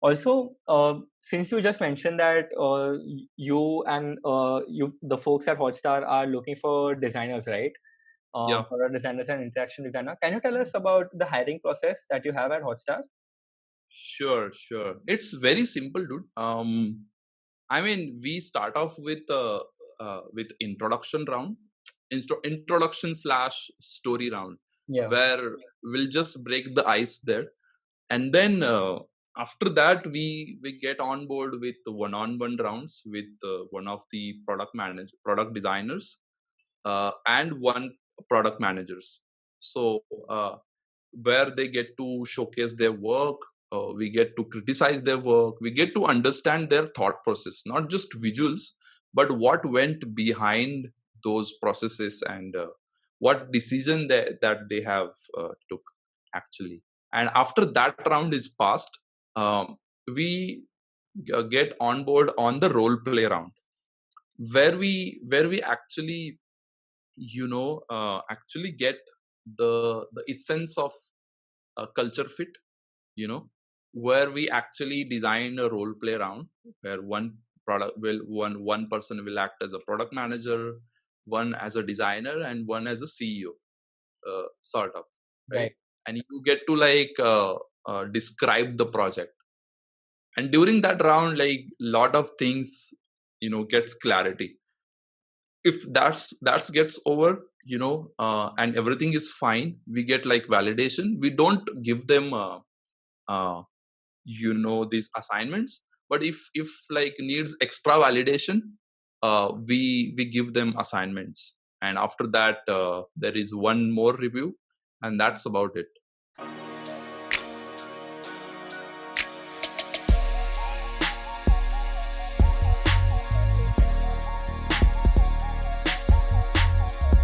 Also, since you just mentioned that you and the folks at Hotstar are looking for designers, right? Yeah, Product designers and interaction designer. Can you tell us about the hiring process that you have at Hotstar? sure. It's very simple, dude. I mean, we start off with introduction round, introduction slash story round, Yeah. where we'll just break the ice there, and then after that we get on board with one-on-one rounds with one of the product designers, and one product managers. So where they get to showcase their work, we get to criticize their work, we get to understand their thought process, not just visuals, but what went behind those processes, and what decision that they have took actually. And after that round is passed, we get on board on the role play round, where we actually, actually get the essence of a culture fit, you know where we actually design a role play round, where one person will act as a product manager, one as a designer, and one as a CEO, sort of, right? Right. And you get to describe the project, and during that round, like, lot of things, gets clarity. If that's gets over, and everything is fine, we get like validation. We don't give them uh, these assignments, but if like needs extra validation, we give them assignments, and after that there is one more review, and that's about it.